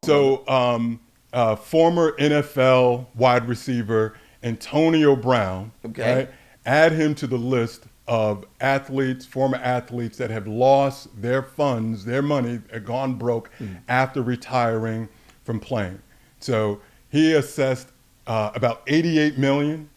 So, former NFL wide receiver Antonio Brown, Okay. right? Add him to the list of athletes, former athletes that have lost their funds, their money, gone broke after retiring from playing. So he assessed about 88 million.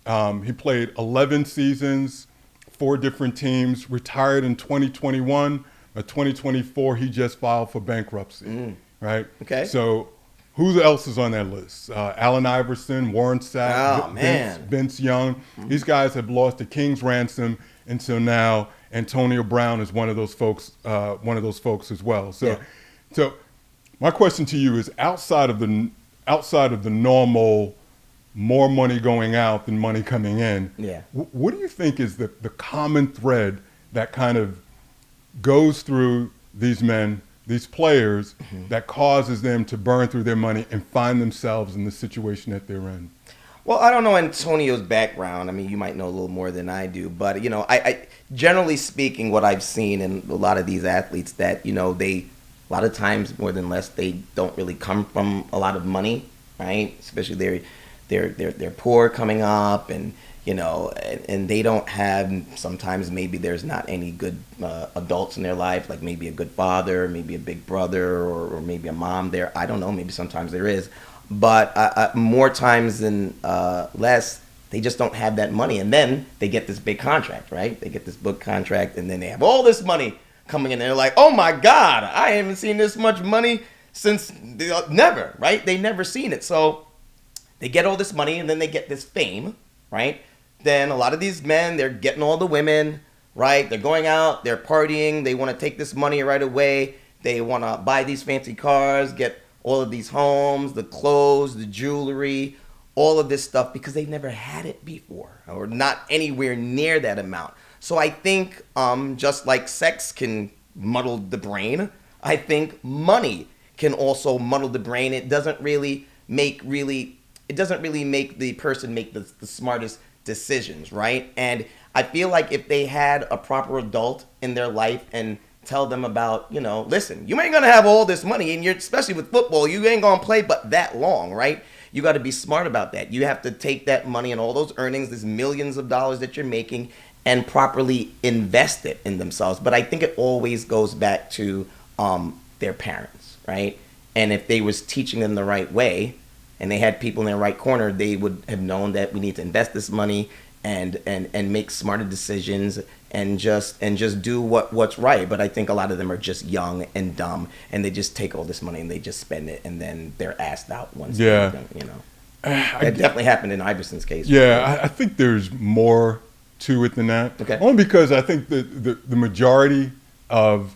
He played 11 seasons, 4 different teams, retired in 2021. 2024, he just filed for bankruptcy, right? Okay. So who else is on that list? Allen Iverson, Warren Sapp, Oh, man. Vince Young. These guys have lost a king's ransom, and so now Antonio Brown is one of those folks. As well. So, Yeah. so my question to you is: outside of the normal, more money going out than money coming in. Yeah. What do you think is the common thread that kind of goes through these men, these players, that causes them to burn through their money and find themselves in the situation that they're in? Well, I don't know Antonio's background. I mean, you might know a little more than I do, but I generally speaking, what I've seen in a lot of these athletes that they a lot of times more than less they don't really come from a lot of money, right? Especially they're poor coming up, and and they don't have, sometimes maybe there's not any good adults in their life, like maybe a good father, maybe a big brother, or maybe a mom there. I don't know, maybe sometimes there is, but more times than less, they just don't have that money. And then they get this big contract, right? They get this book contract, and then they have all this money coming in, and they're like, oh my God, I haven't seen this much money since never, right? They never seen it. So they get all this money, and then they get this fame, right? Then a lot of these men, they're getting all the women, right? They're going out, they're partying, they want to take this money right away. They want to buy these fancy cars, get all of these homes, the clothes, the jewelry, all of this stuff, because they never had it before, or not anywhere near that amount. So I think just like sex can muddle the brain, I think money can also muddle the brain. It doesn't really make the person make the smartest decisions, right? And I feel like if they had a proper adult in their life and tell them about, listen, you ain't gonna have all this money, and especially with football, you ain't gonna play but that long, right? You got to be smart about that. You have to take that money and all those earnings, these millions of dollars that you're making, and properly invest it in themselves. But I think it always goes back to their parents, right? And if they was teaching them the right way, and they had people in their right corner, they would have known that we need to invest this money and make smarter decisions and just do what's right. But I think a lot of them are just young and dumb, and they just take all this money and they just spend it, and then they're asked out once. Yeah. That definitely happened in Iverson's case. Yeah, I think there's more to it than that. Okay. Only because I think the majority of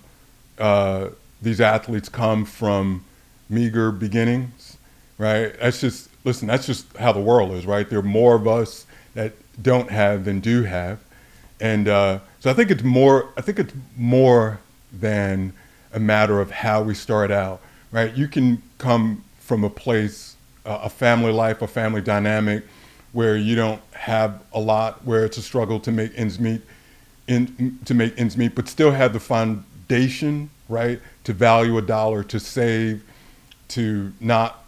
these athletes come from meager beginnings, right? That's just how the world is, right? There are more of us that don't have than do have. And so I think it's more than a matter of how we start out, right? You can come from a place, a family life, a family dynamic, where you don't have a lot, where it's a struggle to make ends meet, but still have the foundation, right, to value a dollar, to save, to not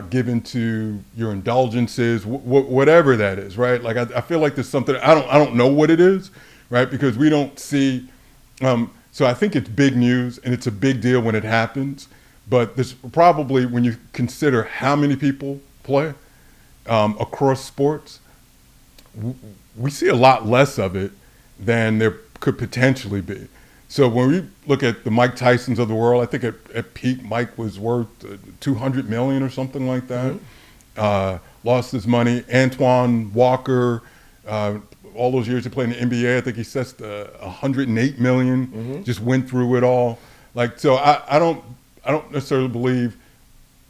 give into your indulgences, whatever that is, right? Like I feel like there's something I don't know what it is, right? Because we don't see. So I think it's big news, and it's a big deal when it happens. But this probably, when you consider how many people play across sports, we see a lot less of it than there could potentially be. So when we look at the Mike Tysons of the world, I think at peak Mike was worth $200 million or something like that. Lost his money. Antoine Walker, all those years he played in the NBA, I think he assessed $108 million. Just went through it all. Like, so I don't necessarily believe.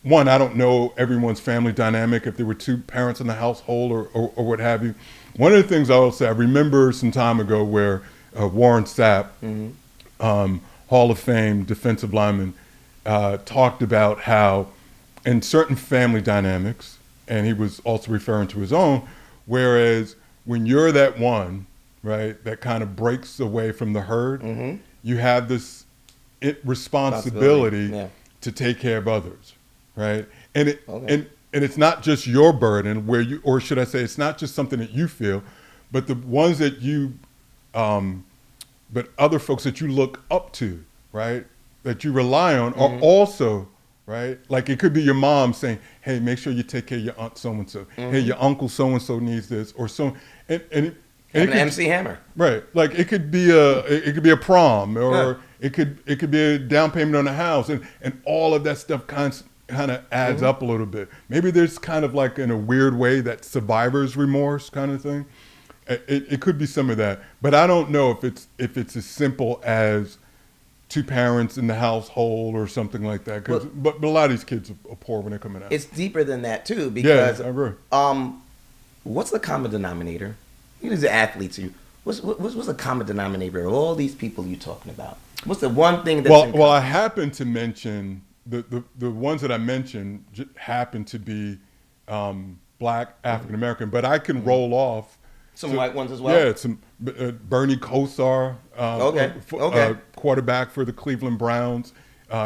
One, I don't know everyone's family dynamic, if there were two parents in the household or what have you. One of the things I will say, I remember some time ago where Warren Sapp, Hall of Fame defensive lineman, talked about how in certain family dynamics, and he was also referring to his own, whereas when you're that one, right, that kind of breaks away from the herd, you have this responsibility to take care of others, right? And it Okay. and it's not just your burden where you, or should I say, it's not just something that you feel, but the ones that you, but other folks that you look up to, right? That you rely on are also, right? Like it could be your mom saying, "Hey, make sure you take care of your aunt so and so. Hey, your uncle so and so needs this," or so, and it Having could- an MC Hammer. right? Like it could be a prom, or it could be a down payment on a house, and all of that stuff kind of adds up a little bit. Maybe there's kind of like in a weird way that survivor's remorse kind of thing. It could be some of that, but I don't know if it's as simple as two parents in the household or something like that. But a lot of these kids are poor when they're coming out. It's deeper than that too, because I agree. What's the common denominator? These are athletes. What's the common denominator of all these people you're talking about? What's the one thing that's well, I happen to mention the ones that I mentioned happen to be Black African American, but I can roll off some white ones as well. Yeah, some Bernie Kosar, Okay. quarterback for the Cleveland Browns.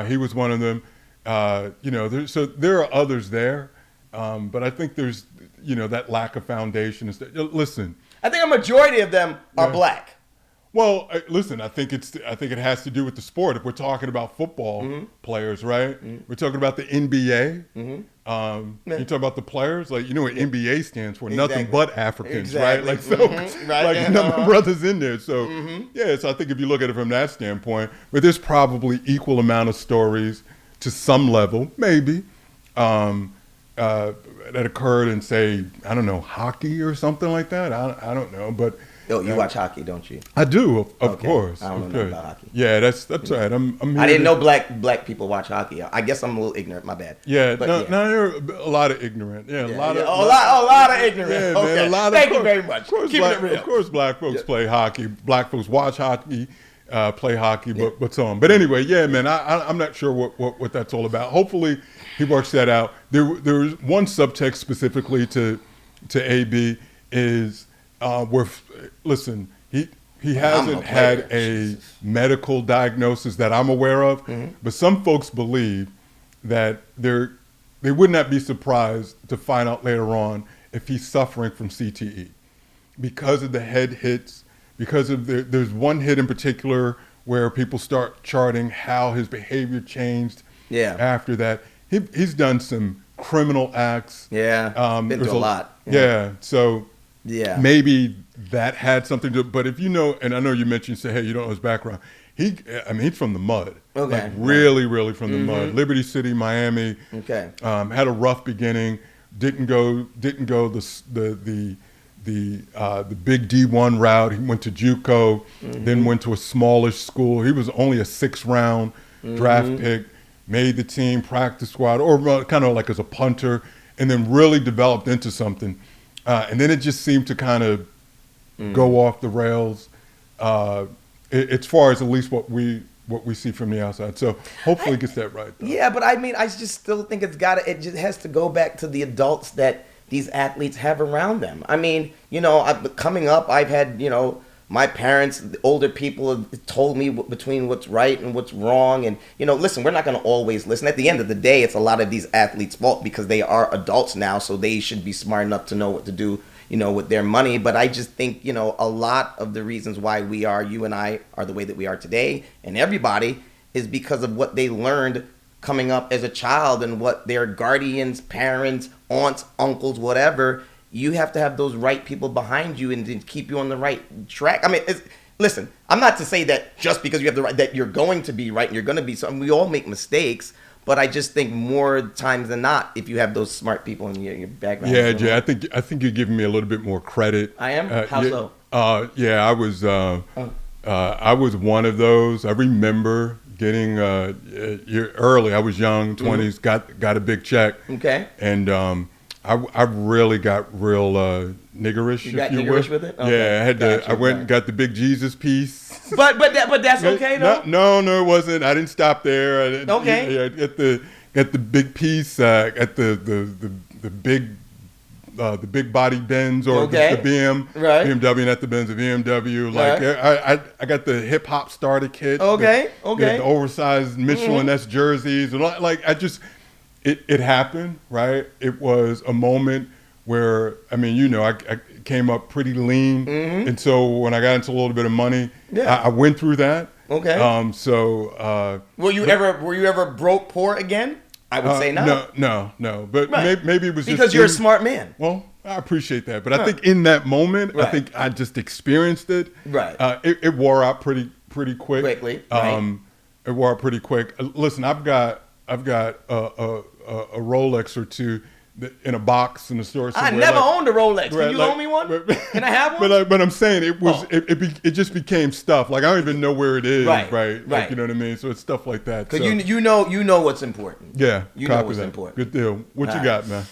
He was one of them. So there are others there, but I think there's that lack of foundation. Listen, I think a majority of them are black. well, listen. I think it has to do with the sport. If we're talking about football players, right? We're talking about the NBA. You talk about the players, like what NBA stands for, nothing but Africans, right? Like so, like number of brothers in there. So so I think if you look at it from that standpoint, but there's probably equal amount of stories to some level, maybe, that occurred in, say, I don't know, hockey or something like that. I don't know, but. Oh, you watch hockey, don't you? I do, of course. I don't know about hockey. Yeah, that's right. I'm here I didn't know black people watch hockey. I guess I'm a little ignorant. My bad. Yeah, no, there are a lot of ignorant. Yeah, a lot of ignorant. Yeah, Okay. man, Thank you very much. Keeping it real. Of course, black folks play hockey. Black folks watch hockey, play hockey, but so on. But anyway, yeah, man, I'm not sure what that's all about. Hopefully, he works that out. There was one subtext specifically to AB is where, listen, he hasn't had a medical diagnosis that I'm aware of, but some folks believe that they would not be surprised to find out later on if he's suffering from CTE because of the head hits, because of there's one hit in particular where people start charting how his behavior changed after that. He's done some criminal acts. Yeah, been through a lot. Yeah, so maybe that had something to, but if and I know you mentioned, say, hey, you don't know his background. He's from the mud. Okay. Like really from the mud. Liberty City, Miami. Okay. Had a rough beginning. Didn't go the big D1 route. He went to JUCO, then went to a smallish school. He was only a 6th round draft pick. Made the team, practice squad, or kind of like as a punter, and then really developed into something. And then it just seemed to kind of go off the rails, as far as at least what we see from the outside. So hopefully it gets that right, though. Yeah, but I mean, I just still think it just has to go back to the adults that these athletes have around them. I mean, coming up, I've had, my parents, the older people have told me between what's right and what's wrong. And, listen, we're not going to always listen. At the end of the day, it's a lot of these athletes' fault because they are adults now, so they should be smart enough to know what to do, with their money. But I just think, a lot of the reasons why you and I are the way that we are today, and everybody, is because of what they learned coming up as a child and what their guardians, parents, aunts, uncles, whatever. You have to have those right people behind you and to keep you on the right track. I mean, listen, I'm not to say that just because you have the right, that you're going to be right and you're going to be something. We all make mistakes, but I just think more times than not, if you have those smart people in your background. Yeah, Jay, I think you're giving me a little bit more credit. I am? How so? I was one of those. I remember getting early. I was young, 20s, got a big check. Okay. And I really got real niggerish. You got niggerish with it? Okay. Yeah, I had to. I went and got the big Jesus piece. But that's okay though. No, it wasn't. I didn't stop there. I didn't, okay. At the big piece. At the big the big body Benz or Okay. the BM, Right. BMW, not the Benz, the BMW. Like I got the hip hop starter kit. Okay, the, okay. The oversized Michelin S jerseys and like I just it happened, right? It was a moment where I mean, you know, I came up pretty lean, and so when I got into a little bit of money, I went through that. Okay. Were you ever broke poor again? I would say not. No. But maybe it was because you're a smart man. Well, I appreciate that, but I think in that moment, I think I just experienced it. Right. It wore out pretty quick. Quickly. Right. It wore out pretty quick. Listen, I've got a Rolex or two in a box in the store somewhere. I never owned a Rolex. Can you loan me one? Can I have one? But I'm saying it was it just became stuff. Like I don't even know where it is. Right. Like, you know what I mean? So it's stuff like that. Because you know what's important. Yeah. You know what's important. Good deal. What you got, man?